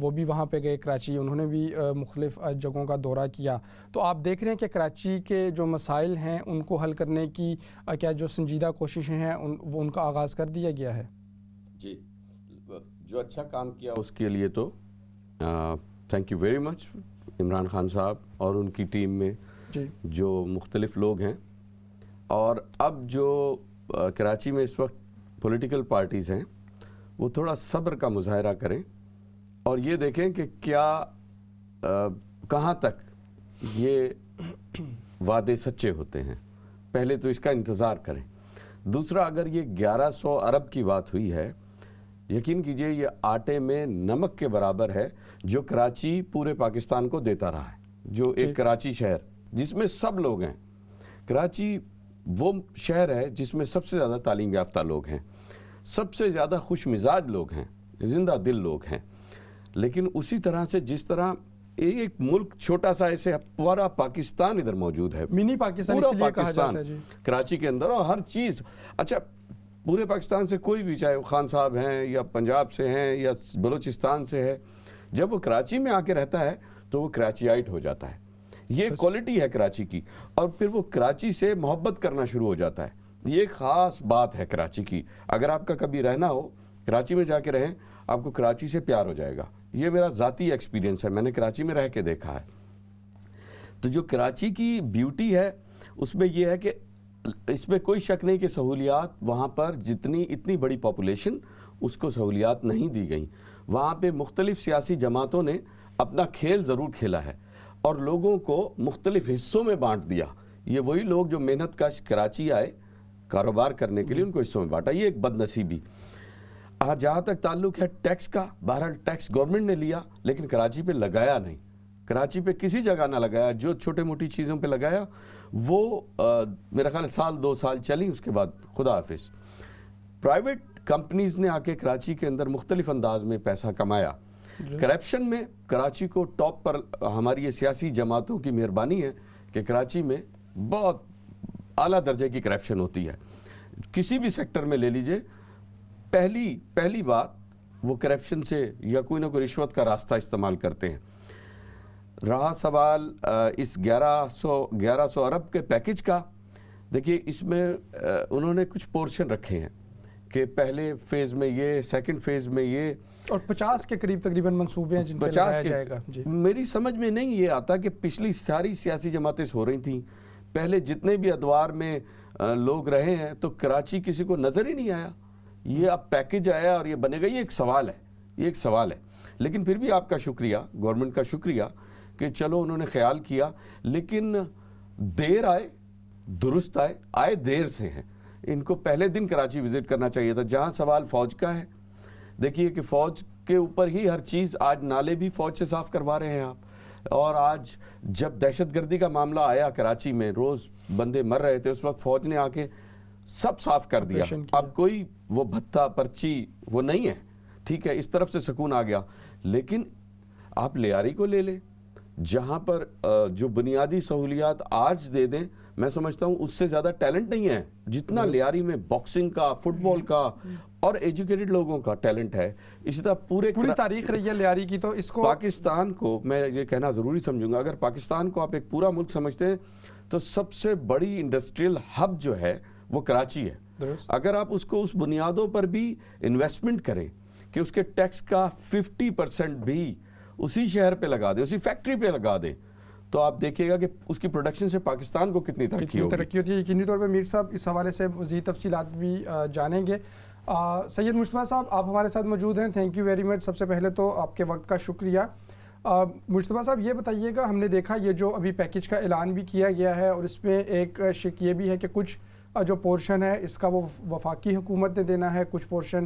B: وہ بھی وہاں پہ گئے کراچی, انہوں نے بھی مختلف جگہوں کا دورہ کیا. تو آپ دیکھ رہے ہیں کہ کراچی کے جو مسائل ہیں ان کو حل کرنے کی کیا جو سنجیدہ کوششیں ہیں ان کا آغاز کر دیا گیا ہے؟
A: جی, جو اچھا کام کیا اس کے لیے تو thank you very much Imran Khan صاحب اور ان کی ٹیم میں جو مختلف لوگ ہیں. اور اب جو کراچی میں اس وقت پولیٹیکل پارٹیز ہیں وہ تھوڑا صبر کا مظاہرہ کریں اور یہ دیکھیں کہ کیا کہاں تک یہ وعدے سچے ہوتے ہیں. پہلے تو اس کا انتظار کریں. دوسرا, اگر یہ 1100 ارب کی بات ہوئی ہے, یقین کیجئے یہ آٹے میں نمک کے برابر ہے جو کراچی پورے پاکستان کو دیتا رہا ہے. جو ایک کراچی شہر جس میں سب لوگ ہیں, کراچی وہ شہر ہے جس میں سب سے زیادہ تعلیم یافتہ لوگ ہیں, سب سے زیادہ خوش مزاج لوگ ہیں, زندہ دل لوگ ہیں. لیکن اسی طرح سے جس طرح ایک ملک چھوٹا سا ایسے پورا پاکستان ادھر موجود ہے,
B: منی پاکستان اس لیے کہا جاتا ہے
A: کراچی کے اندر, اور ہر چیز اچھا پورے پاکستان سے کوئی بھی, چاہے وہ خان صاحب ہیں یا پنجاب سے ہیں یا بلوچستان سے ہے, جب وہ کراچی میں آ کے رہتا ہے تو وہ کراچیائٹ ہو جاتا ہے. یہ کوالٹی ہے کراچی کی, اور پھر وہ کراچی سے محبت کرنا شروع ہو جاتا ہے. یہ ایک خاص بات ہے کراچی کی. اگر آپ کا کبھی رہنا ہو کراچی میں جا کے رہیں, آپ کو کراچی سے پیار ہو جائے گا. یہ میرا ذاتی ایکسپیرینس ہے, میں نے کراچی میں رہ کے دیکھا ہے. تو جو کراچی کی بیوٹی ہے اس میں یہ ہے کہ اس میں کوئی شک نہیں کہ سہولیات وہاں پر اتنی بڑی پاپولیشن اس کو سہولیات نہیں دی گئیں. وہاں پہ مختلف سیاسی جماعتوں نے اپنا کھیل ضرور کھیلا ہے اور لوگوں کو مختلف حصوں میں بانٹ دیا. یہ وہی لوگ جو محنت کش کراچی آئے کاروبار کرنے کے لیے, ان کو حصوں میں بانٹا. یہ ایک بد نصیبی. جہاں تک تعلق ہے ٹیکس کا, بہرحال ٹیکس گورنمنٹ نے لیا لیکن کراچی پہ لگایا نہیں. کراچی پہ کسی جگہ نہ لگایا. جو چھوٹے موٹی چیزوں پہ لگایا وہ میرا خیال 1-2 سال چلی, اس کے بعد خدا حافظ. پرائیویٹ کمپنیز نے آ کے کراچی کے اندر مختلف انداز میں پیسہ کمایا. کرپشن میں کراچی کو ٹاپ پر, ہماری یہ سیاسی جماعتوں کی مہربانی ہے کہ کراچی میں بہت اعلیٰ درجے کی کرپشن ہوتی ہے. کسی بھی سیکٹر میں لے لیجئے, پہلی بات وہ کرپشن سے یا کوئی نہ کوئی رشوت کا راستہ استعمال کرتے ہیں. رہا سوال اس 1100 ارب کے پیکج کا, دیکھیے اس میں انہوں نے کچھ پورشن رکھے ہیں کہ پہلے فیز میں یہ، سیکنڈ فیز میں یہ،
B: اور 50 کے قریب تقریباً منصوبے ہیں جن پہ لگایا جائے گا. جی
A: میری سمجھ میں نہیں یہ آتا کہ پچھلی ساری سیاسی جماعتیں ہو رہی تھیں، پہلے جتنے بھی ادوار میں لوگ رہے ہیں تو کراچی کسی کو نظر ہی نہیں آیا. یہ اب پیکج آیا اور یہ بنے گا، یہ ایک سوال ہے، یہ ایک سوال ہے. لیکن پھر بھی آپ کا شکریہ، گورنمنٹ کا شکریہ کہ چلو انہوں نے خیال کیا، لیکن دیر آئے درست آئے دیر سے ہیں. ان کو پہلے دن کراچی وزٹ کرنا چاہیے تھا. جہاں سوال فوج کا ہے، دیکھیے کہ فوج کے اوپر ہی ہر چیز، آج نالے بھی فوج سے صاف کروا رہے ہیں آپ. اور آج جب دہشت گردی کا معاملہ آیا کراچی میں، روز بندے مر رہے تھے، اس وقت فوج نے آ کے سب صاف کر دیا. اب کوئی وہ بھتہ پرچی وہ نہیں ہے، ٹھیک ہے، اس طرف سے سکون آ گیا. لیکن آپ لیاری کو لے لیں، جہاں پر جو بنیادی سہولیات آج دے دیں، میں سمجھتا ہوں اس سے زیادہ ٹیلنٹ نہیں ہے جتنا لیاری میں باکسنگ کا، فٹ بال کا اور ایجوکیٹڈ لوگوں کا ٹیلنٹ ہے. اسی طرح پوری
B: تاریخ رہی ہے لیاری کی. تو اس کو
A: پاکستان کو میں یہ کہنا ضروری سمجھوں گا، اگر پاکستان کو آپ ایک پورا ملک سمجھتے ہیں تو سب سے بڑی انڈسٹریل ہب جو ہے وہ کراچی ہے. اگر آپ اس کو اس بنیادوں پر بھی انویسٹمنٹ کریں کہ اس کے ٹیکس کا 50% بھی اسی شہر پہ لگا دیں، اسی فیکٹری پہ لگا دیں، تو آپ دیکھیے گا کہ اس کی پروڈکشن سے پاکستان کو کتنی ترقی
B: ہوتی ہے. یقینی طور پہ میر صاحب اس حوالے سے مزید تفصیلات بھی جانیں گے. سید مجتبیٰ صاحب آپ ہمارے ساتھ موجود ہیں، تھینک یو ویری مچ. سب سے پہلے تو آپ کے وقت کا شکریہ. مجتبیٰ صاحب یہ بتائیے گا، ہم نے دیکھا یہ جو ابھی پیکج کا اعلان بھی کیا گیا ہے اور اس میں ایک شک یہ بھی ہے کہ کچھ جو پورشن ہے اس کا وہ وفاقی حکومت نے دینا ہے، کچھ پورشن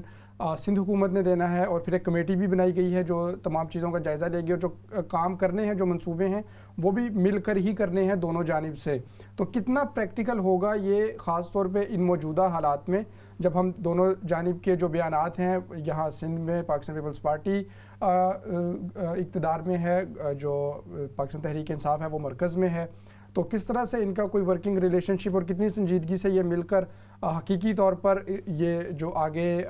B: سندھ حکومت نے دینا ہے، اور پھر ایک کمیٹی بھی بنائی گئی ہے جو تمام چیزوں کا جائزہ لے گی، اور جو کام کرنے ہیں، جو منصوبے ہیں وہ بھی مل کر ہی کرنے ہیں دونوں جانب سے. تو کتنا پریکٹیکل ہوگا یہ، خاص طور پہ ان موجودہ حالات میں جب ہم دونوں جانب کے جو بیانات ہیں، یہاں سندھ میں پاکستان پیپلز پارٹی اقتدار میں ہے، جو پاکستان تحریک انصاف ہے وہ مرکز میں ہے، تو کس طرح سے ان کا کوئی ورکنگ ریلیشن شپ اور کتنی سنجیدگی سے یہ مل کر حقیقی طور پر یہ جو آگے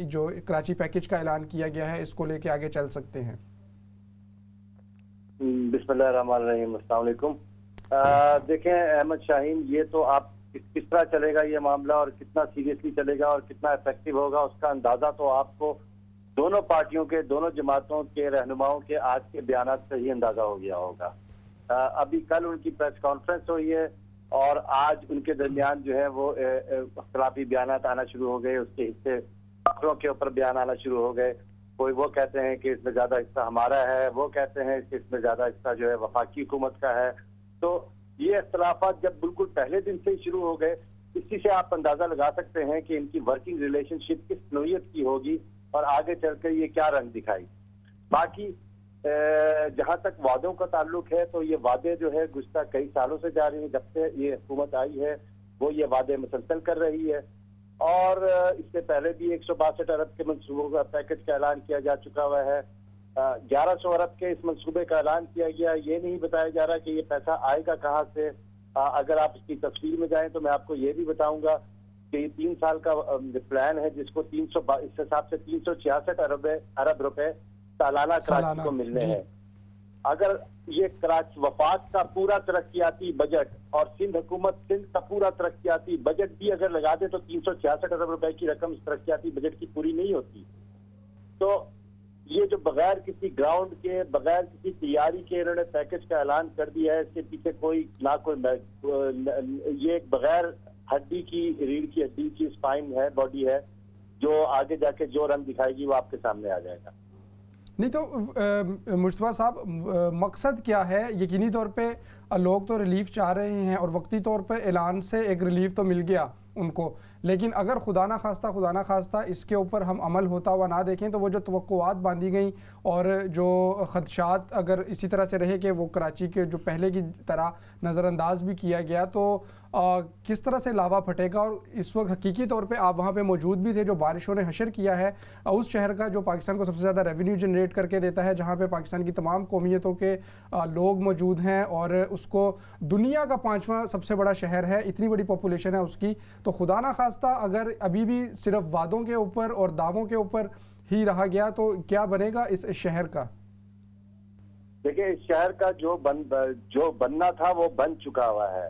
B: جو کراچی پیکج کا اعلان کیا گیا ہے اس کو لے کے آگے چل سکتے ہیں؟
F: بسم اللہ الرحمن الرحیم. السلام علیکم. دیکھیں احمد شاہین، یہ تو آپ کس طرح چلے گا یہ معاملہ اور کتنا سیریسلی چلے گا اور کتنا افیکٹو ہوگا، اس کا اندازہ تو آپ کو دونوں پارٹیوں کے، دونوں جماعتوں کے رہنماؤں کے آج کے بیانات سے ہی اندازہ ہو گیا ہوگا. ابھی کل ان کی پریس کانفرنس ہوئی ہے اور آج ان کے درمیان جو ہے وہ اختلافی بیانات آنا شروع ہو گئے، اس کے حصے فخروں کے اوپر بیان آنا شروع ہو گئے. کوئی وہ کہتے ہیں کہ اس میں زیادہ حصہ ہمارا ہے، وہ کہتے ہیں کہ اس میں زیادہ حصہ جو ہے وفاقی حکومت کا ہے. تو یہ اختلافات جب بالکل پہلے دن سے ہی شروع ہو گئے، اسی سے آپ اندازہ لگا سکتے ہیں کہ ان کی ورکنگ ریلیشن شپ کس نوعیت کی ہوگی اور آگے چل کر یہ کیا رنگ دکھائی. باقی جہاں تک وعدوں کا تعلق ہے تو یہ وعدے جو ہے گزشتہ کئی سالوں سے جاری ہیں. جب سے یہ حکومت آئی ہے وہ یہ وعدے مسلسل کر رہی ہے، اور اس سے پہلے بھی 162 ارب کے منصوبوں کا پیکج کا اعلان کیا جا چکا ہوا ہے. 1100 ارب کے اس منصوبے کا اعلان کیا گیا. یہ نہیں بتایا جا رہا کہ یہ پیسہ آئے گا کہاں سے. اگر آپ اس کی تفصیل میں جائیں تو میں آپ کو یہ بھی بتاؤں گا کہ یہ 3 سال کا پلان ہے جس کو اس حساب سے 366 ارب روپے سالانہ کراچی کو ملنے ہیں. اگر یہ وفاق کا پورا ترقیاتی بجٹ اور سندھ کا پورا ترقیاتی بجٹ بھی اگر لگا دے تو 366 ارب روپے کی رقم اس ترقیاتی بجٹ کی پوری نہیں ہوتی. تو یہ جو بغیر کسی گراؤنڈ کے، بغیر کسی تیاری کے انہوں نے پیکج کا اعلان کر دیا ہے، اس کے پیچھے یہ ایک بغیر ہڈی کی، ریڑھ کی ہڈی کی اسپائن ہے، باڈی ہے، جو آگے جا کے جو رنگ دکھائے گی وہ آپ کے سامنے آ جائے گا.
B: نہیں تو مجتبیٰ صاحب مقصد کیا ہے؟ یقینی طور پہ لوگ تو ریلیف چاہ رہے ہیں اور وقتی طور پہ اعلان سے ایک ریلیف تو مل گیا ان کو، لیکن اگر خدا نہ خواستہ اس کے اوپر ہم عمل ہوتا ہوا نہ دیکھیں تو وہ جو توقعات باندھی گئیں اور جو خدشات اگر اسی طرح سے رہے کہ وہ کراچی کے جو پہلے کی طرح نظر انداز بھی کیا گیا تو کس طرح سے لاوا پھٹے گا. اور اس وقت حقیقی طور پہ آپ وہاں پہ موجود بھی تھے، جو بارشوں نے حشر کیا ہے اس شہر کا جو پاکستان کو سب سے زیادہ ریونیو جنریٹ کر کے دیتا ہے، جہاں پہ پاکستان کی تمام قومیتوں کے لوگ موجود ہیں اور اس کو دنیا کا 5واں سب سے بڑا شہر ہے، اتنی بڑی پاپولیشن ہے اس کی. تو خدا نہ خواستہ اگر ابھی بھی صرف وعدوں کے اوپر اور دعووں کے اوپر ہی رہا گیا تو کیا بنے گا اس شہر کا؟
F: دیکھیں اس شہر کا جو بننا تھا وہ بن چکا ہوا ہے.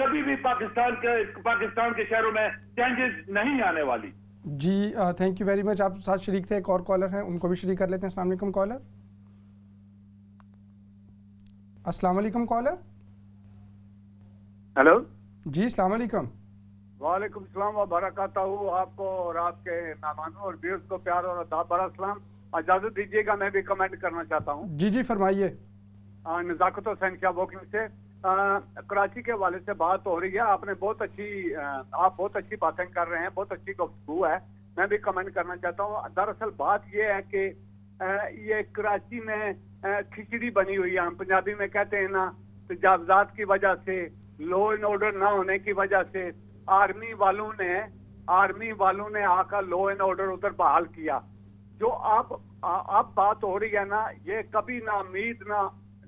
G: کبھی بھی پاکستان کے شہروں میں چینجز نہیں آنے والی.
B: جی تھینک یو ویری مچ. آپ ساتھ شریک تھے, ایک اور کالر ہیں, ان کو بھی شریک کر لیتے ہیں. السلام علیکم کالر. السلام علیکم کالر.
H: ہیلو
B: جی السلام علیکم.
H: وعلیکم السلام وبرکاتہ. آپ کو اور آپ کے مہمانوں اور ویورز کو پیار اور آداب بھرا سلام. اجازت دیجیے گا میں بھی کمنٹ کرنا چاہتا ہوں.
B: جی جی فرمائیے.
H: نزاکت حسین شاہ واکنگ سے. کراچی کے حوالے سے بات ہو رہی ہے. آپ بہت اچھی باتیں کر رہے ہیں, بہت اچھی گفتگو ہے. میں بھی کمنٹ کرنا چاہتا ہوں. دراصل بات یہ ہے کہ یہ کراچی میں کھچڑی بنی ہوئی ہے. ہم پنجابی میں کہتے ہیں نا, تجاوزات کی وجہ سے, لو اینڈ آرڈر نہ ہونے کی وجہ سے آرمی والوں نے آ کر لو اینڈ آرڈر ادھر بحال کیا. جو اب بات ہو رہی ہے نا, یہ کبھی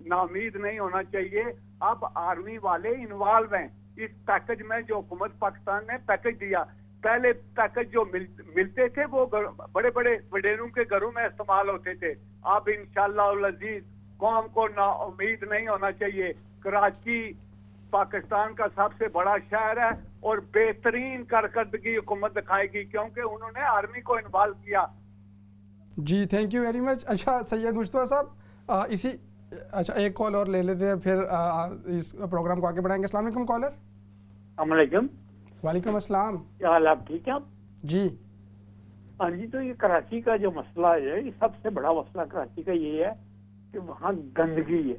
H: ناامید نہیں ہونا چاہیے. اب آرمی والے انوالو ہیں اس پیکج میں جو حکومت پاکستان نے پیکج دیا. پہلے پیکج جو ملتے تھے وہ بڑے بڑے وڈیروں کے گھروں میں استعمال ہوتے تھے. اب انشاءاللہ العزیز قوم کو نا امید نہیں ہونا چاہیے. کراچی پاکستان کا سب سے بڑا شہر ہے اور بہترین کارکردگی حکومت دکھائے گی کیونکہ انہوں نے آرمی کو انوالو کیا.
B: جی تھینک یو ویری مچ. اچھا سید مصطفیٰ صاحب اچھا ایک کال اور لے لیتے ہیں, پھر اس پروگرام کو آگے بڑھائیں گے. السلام علیکم کالر.
H: السلام علیکم.
B: وعلیکم السلام.
H: کیا حال آپ ٹھیک ہیں؟
B: جی
H: ہاں جی. تو یہ کراچی کا جو مسئلہ ہے, یہ سب سے بڑا مسئلہ کراچی کا یہ ہے کہ وہاں گندگی ہے.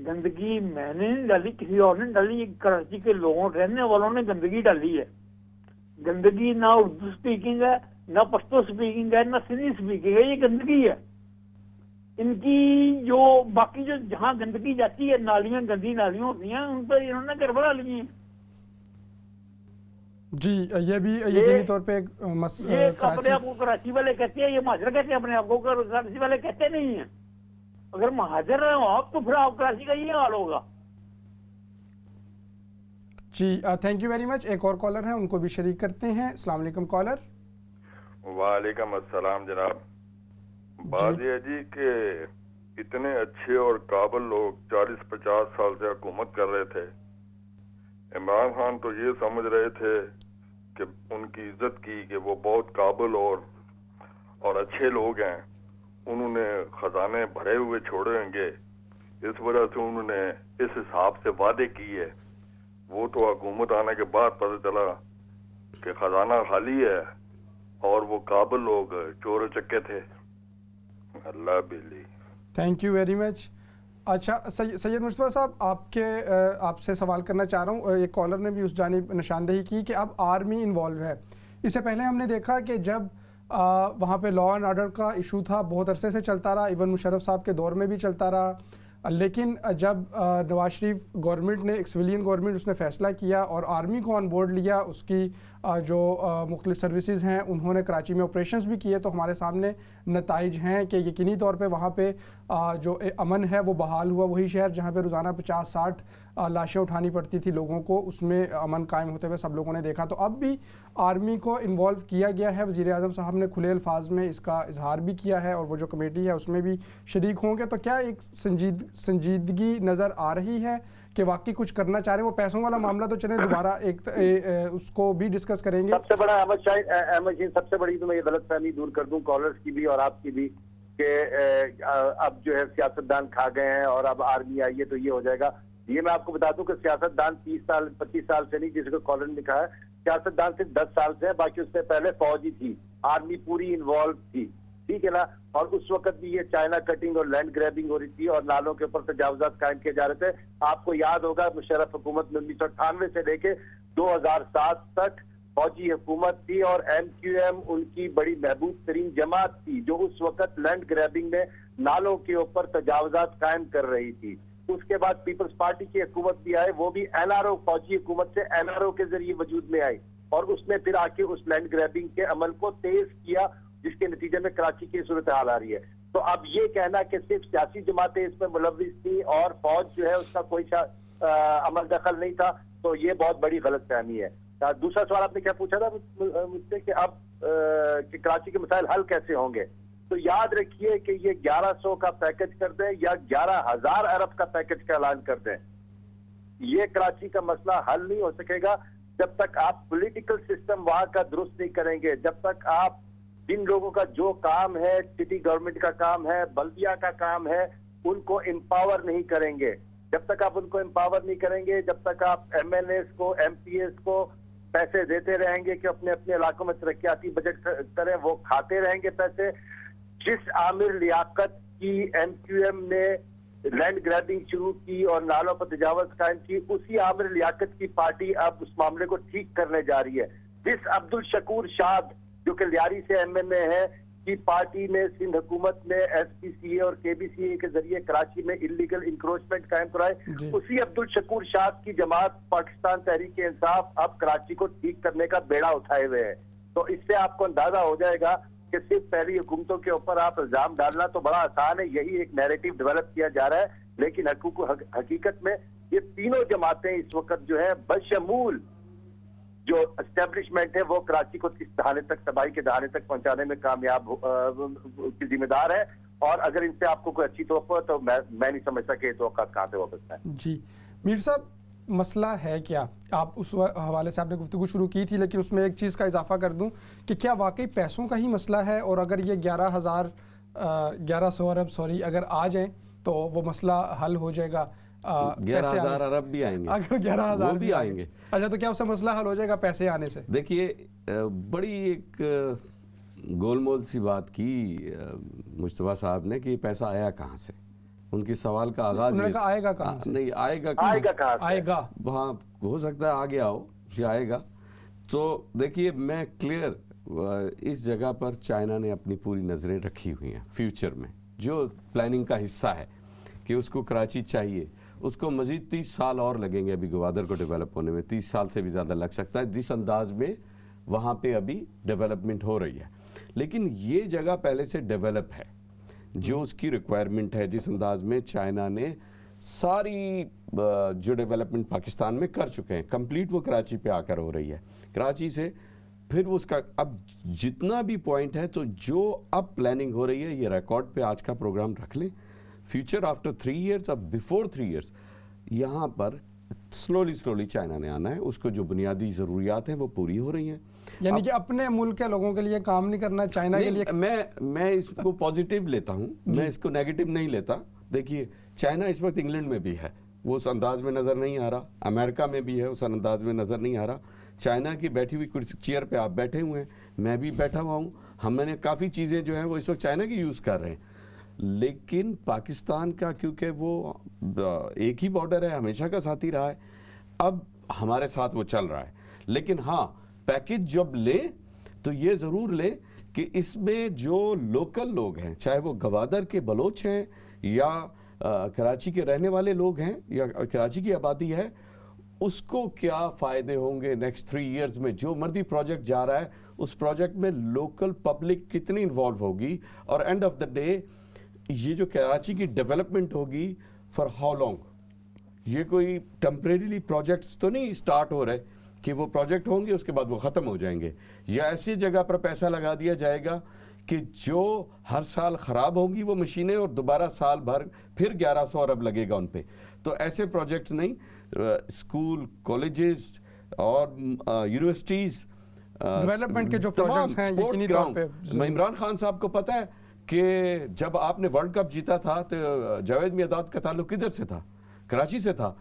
H: گندگی میں نے ڈالی, کسی اور نے ڈالی, کراچی کے لوگوں رہنے والوں نے گندگی ڈالی ہے. گندگی نہ اردو سپیکنگ ہے, نہ پشتو سپیکنگ ہے, نہ سندھی سپیکنگ ہے, یہ گندگی ہے. ان کی جو باقی جو جہاں گندگی جاتی ہے, نالیاں گندی نالیاں ہوتی ہیں, ان پر انہوں نے گھر بنا لی ہیں.
B: جی یہ بھی یقینی طور پہ
H: یہ اپنے آپ کو کراچی والے کہتے ہیں, یہ مہاجر کہتے ہیں اپنے آپ کو, کراچی والے کہتے نہیں ہیں. اگر مہاجر ہیں آپ تو پھر آپ کراچی کا یہ حال ہوگا.
B: جی تھینک یو ویری مچ. ایک اور کالر ہیں, ان کو بھی شریک کرتے ہیں. السلام علیکم کالر.
I: وعلیکم السلام جناب. بات یہ جی کہ اتنے اچھے اور قابل لوگ 40-50 سال سے حکومت کر رہے تھے. عمران خان تو یہ سمجھ رہے تھے کہ ان کی عزت کی کہ وہ بہت قابل اور اچھے لوگ ہیں, انہوں نے خزانے بھرے ہوئے چھوڑے ہوں گے, اس وجہ سے انہوں نے اس حساب سے وعدے کیے. وہ تو حکومت آنے کے بعد پتہ چلا کہ خزانہ خالی ہے اور وہ قابل لوگ چور چکے تھے. اللہ بلی.
B: Thank you very much. اچھا سید مصطفیٰ صاحب, آپ سے سوال کرنا چاہ رہا ہوں. ایک کالر نے بھی اس جانب نشاندہی کی کہ اب آرمی انوالو ہے. اس سے پہلے ہم نے دیکھا کہ جب وہاں پہ لا اینڈ آرڈر کا ایشو تھا, بہت عرصے سے چلتا رہا, ایون مشرف صاحب کے دور میں بھی چلتا رہا, لیکن جب نواز شریف گورنمنٹ نے, ایک سویلین گورنمنٹ, اس نے فیصلہ کیا اور آرمی کو آن بورڈ لیا, اس کی جو مختلف سروسز ہیں انہوں نے کراچی میں آپریشنز بھی کیے, تو ہمارے سامنے نتائج ہیں کہ یقینی طور پہ وہاں پہ جو امن ہے وہ بحال ہوا. وہی شہر جہاں پہ روزانہ 50-60 لاشیں اٹھانی پڑتی تھی لوگوں کو, اس میں امن قائم ہوتے ہوئے سب لوگوں نے دیکھا. تو اب بھی آرمی کو انوالو کیا گیا ہے. وزیر اعظم صاحب نے کھلے الفاظ میں اس کا اظہار بھی کیا ہے, اور وہ جو کمیٹی ہے اس میں بھی شریک ہوں گے. تو کیا ایک سنجیدگی نظر آ رہی ہے کہ واقعی کچھ کرنا چاہ رہے ہیں؟ وہ پیسوں والا معاملہ تو چلیں دوبارہ ایک اس کو بھی ڈسکس کریں گے.
F: سب سے بڑا احمد شاہین, سب سے بڑی تو میں یہ غلط فہمی دور کر دوں کالرز کی بھی اور آپ کی بھی, کہ اب جو ہے سیاستدان کھا گئے ہیں اور اب آرمی آئی ہے تو یہ ہو جائے گا. یہ میں آپ کو بتا دوں کہ سیاستدان 25 سال سے نہیں, جس کو کالر نے کہا ہے, سیاستدان صرف 10 سال سے ہے, باقی اس سے پہلے فوج ہی تھی, آرمی پوری انوالو تھی, ٹھیک ہے نا. اور اس وقت بھی یہ چائنا کٹنگ اور لینڈ گریبنگ ہو رہی تھی اور نالوں کے اوپر تجاوزات قائم کیے جا رہے تھے. آپ کو یاد ہوگا مشرف حکومت میں 1998 سے لے کے 2007 تک فوجی حکومت تھی اور MQM ان کی بڑی محبوب ترین جماعت تھی جو اس وقت لینڈ گریبنگ میں نالوں کے اوپر تجاوزات قائم کر رہی تھی. اس کے بعد پیپلز پارٹی کی حکومت بھی آئے, وہ بھی NRO, فوجی حکومت سے NRO کے ذریعے وجود میں آئی, اور اس نے پھر آ کے اس لینڈ گریبنگ کے عمل کو تیز کیا, جس کے نتیجے میں کراچی کی صورتحال آ رہی ہے. تو اب یہ کہنا کہ صرف سیاسی جماعتیں اس میں ملوث تھی اور فوج جو ہے اس کا کوئی عمل دخل نہیں تھا, تو یہ بہت بڑی غلط فہمی ہے. دوسرا سوال آپ نے کیا پوچھا تھا مجھ سے کہ اب کہ کراچی کے مسائل حل کیسے ہوں گے؟ تو یاد رکھیے کہ یہ 1100 کا پیکج کر دیں یا 11,000 ارب کا پیکج کا اعلان کر دیں, یہ کراچی کا مسئلہ حل نہیں ہو سکے گا جب تک آپ پولیٹیکل سسٹم وہاں کا درست نہیں کریں گے, جب تک آپ جن لوگوں کا جو کام ہے, سٹی گورنمنٹ کا کام ہے, بلدیہ کا کام ہے, ان کو امپاور نہیں کریں گے. جب تک آپ ان کو امپاور نہیں کریں گے, جب تک آپ ایم ایل ایز کو, ایم پی ایز کو پیسے دیتے رہیں گے کہ اپنے اپنے علاقوں میں ترقیاتی بجٹ کریں, وہ کھاتے رہیں گے پیسے. جس عامر لیاقت کی ایم کیو ایم نے لینڈ گریبنگ شروع کی اور نالوں پر تجاوز قائم کی, اسی عامر لیاقت کی پارٹی اب اس معاملے کو ٹھیک کرنے جا رہی ہے. جس عبدالشکور شاد جو کہ لیاری سے ایم این اے ہے کی پارٹی نے سندھ حکومت میں ایس پی سی اے اور کے بی سی اے کے ذریعے کراچی میں انلیگل انکروچمنٹ قائم کرائے, اسی عبدالشکور شاد کی جماعت پاکستان تحریک انصاف اب کراچی کو ٹھیک کرنے کا بیڑا اٹھائے ہوئے ہے. تو اس سے آپ کو اندازہ ہو جائے گا کہ صرف پہلی حکومتوں کے اوپر آپ الزام ڈالنا تو بڑا آسان ہے, یہی ایک نیریٹو ڈیولپ کیا جا رہا ہے. لیکن حقیقت میں یہ تینوں جماعتیں اس وقت جو ہے بشمول جو اسٹیبلشمنٹ ہے وہ کراچی کو اس دہانے تک, تباہی کے دہانے تک پہنچانے میں کامیاب کی ذمہ دار ہے. اور اگر ان سے آپ کو کوئی اچھی توقع تو میں نہیں سمجھتا کہ یہ توقع کہاں سے واپس ہے.
B: جی میر صاحب, مسئلہ ہے کیا؟ آپ اس حوالے سے آپ نے گفتگو شروع کی تھی, لیکن اس میں ایک چیز کا اضافہ کر دوں کہ کیا واقعی پیسوں کا ہی مسئلہ ہے, اور اگر یہ 1100 ارب اگر آ جائیں تو وہ مسئلہ حل ہو جائے گا؟
A: 11,000 ارب بھی آئیں گے,
B: اگر 11,000
A: بھی آئیں گے.
B: اچھا, تو کیا اس سے مسئلہ حل ہو جائے گا پیسے آنے سے؟
A: دیکھیے بڑی ایک گول مول سی بات کی مجتبیٰ صاحب نے کہ پیسہ آیا کہاں سے. ان کے سوال کا آغاز
B: آئے گا کہاں سے؟
A: نہیں آئے گا وہاں ہو سکتا ہے آگے آؤ یہ آئے گا. تو دیکھیے میں کلیئر, اس جگہ پر چائنا نے اپنی پوری نظریں رکھی ہوئی ہیں فیوچر میں, جو پلاننگ کا حصہ ہے کہ اس کو کراچی چاہیے. اس کو مزید 30 سال اور لگیں گے ابھی گوادر کو ڈیولپ ہونے میں, 30 سال سے بھی زیادہ لگ سکتا ہے جس انداز میں وہاں پہ ابھی ڈیولپمنٹ ہو رہی ہے. لیکن یہ جگہ پہلے سے ڈیولپ ہے, جو اس کی ریکوائرمنٹ ہے, جس انداز میں چائنا نے ساری جو ڈیولپمنٹ پاکستان میں کر چکے ہیں کمپلیٹ, وہ کراچی پہ آ کر ہو رہی ہے. کراچی سے پھر اس کا اب جتنا بھی پوائنٹ ہے, تو جو اب پلاننگ ہو رہی ہے یہ ریکارڈ پہ آج کا پروگرام رکھ لیں. فیوچر آفٹر 3 ایئرز, اب بیفور 3 ایئرز یہاں پر سلولی چائنا نے آنا ہے. اس کو جو بنیادی ضروریات ہیں وہ پوری ہو رہی ہیں.
B: یعنی کہ اپنے ملک کے لوگوں کے لیے کام نہیں کرنا, چائنا کے لیے.
A: میں اس کو پازیٹیو لیتا ہوں, میں اس کو نیگیٹو نہیں لیتا. دیکھیے چائنا اس وقت انگلینڈ میں بھی ہے, وہ اس انداز میں نظر نہیں آ رہا. امریکہ میں بھی ہے, اس انداز میں نظر نہیں آ رہا. چائنا کی بیٹھی ہوئی کرسی چیئر پہ آپ بیٹھے ہوئے ہیں, میں بھی بیٹھا ہوا ہوں. ہم نے کافی چیزیں جو ہیں وہ اس وقت چائنا کی یوز کر رہے ہیں. لیکن پاکستان کا کیونکہ وہ ایک ہی بارڈر ہے, ہمیشہ کا ساتھی رہا ہے, اب ہمارے ساتھ وہ چل رہا ہے. لیکن ہاں پیکج جب لے تو یہ ضرور لے کہ اس میں جو لوکل لوگ ہیں, چاہے وہ گوادر کے بلوچ ہیں یا کراچی کے رہنے والے لوگ ہیں یا کراچی کی آبادی ہے, اس کو کیا فائدے ہوں گے نیکسٹ 3 ایئرز میں. جو مردی پروجیکٹ جا رہا ہے اس پروجیکٹ میں لوکل پبلک کتنی انوالو ہوگی, اور اینڈ آف دا ڈے یہ جو کراچی کی ڈیولپمنٹ ہوگی فار ہاؤ لانگ. یہ کوئی ٹیمپریریلی پروجیکٹس تو نہیں سٹارٹ ہو رہے کہ وہ پروجیکٹ ہوں گے اس کے بعد وہ ختم ہو جائیں گے, یا ایسی جگہ پر پیسہ لگا دیا جائے گا کہ جو ہر سال خراب ہوں گی وہ مشینیں, اور دوبارہ سال بھر پھر 1100 ارب لگے گا ان پہ. تو ایسے پروجیکٹس نہیں, اسکول, کالجز اور یونیورسٹیز,
B: ڈیولپمنٹ کے جو پروجیکٹس ہیں یقینی طور پہ.
A: عمران خان صاحب کو پتہ ہے کہ جب آپ نے ورلڈ کپ جیتا تھا تو جاوید میرداد کا تعلق کدھر سے تھا؟ کراچی سے تھا.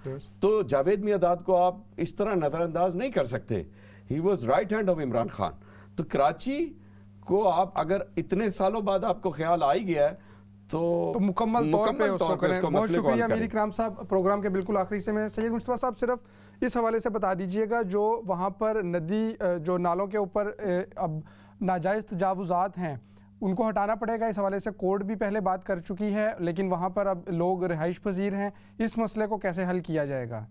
A: تو جاوید میرداد کو آپ اس طرح نظر انداز نہیں کر سکتے. He was right hand of Imran Khan. تو کراچی کو آپ اگر اتنے سالوں بعد آپ کو خیال آ ہی گیا ہے تو
B: مکمل طور پہ اس کو کریں. بہت شکریہ میر اکرام صاحب. پروگرام کے بالکل آخری سے میں سید مجتبیٰ صاحب صرف اس حوالے سے بتا دیجئے گا, جو وہاں پر ندی, جو نالوں کے اوپر اب ناجائز تجاوزات ہیں ان کو ہٹانا پڑے گا. اس حوالے سے کورٹ بھی پہلے بات کر چکی ہے, لیکن وہاں پر اب لوگ رہائش پذیر ہیں. اس مسئلے کو کیسے حل کیا جائے گا؟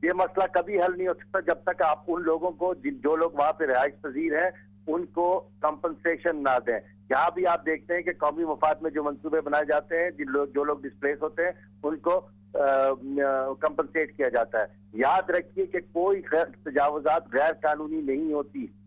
F: یہ مسئلہ کبھی حل نہیں ہو سکتا جب تک آپ ان لوگوں کو جو لوگ وہاں پہ رہائش پذیر ہیں ان کو کمپنسیشن نہ دیں. یہاں بھی آپ دیکھتے ہیں کہ قومی مفاد میں جو منصوبے بنائے جاتے ہیں, جو لوگ ڈسپلیس ہوتے ہیں ان کو کمپنسیٹ کیا جاتا ہے. یاد رکھیے کہ کوئی تجاوزات غیر قانونی نہیں ہوتی.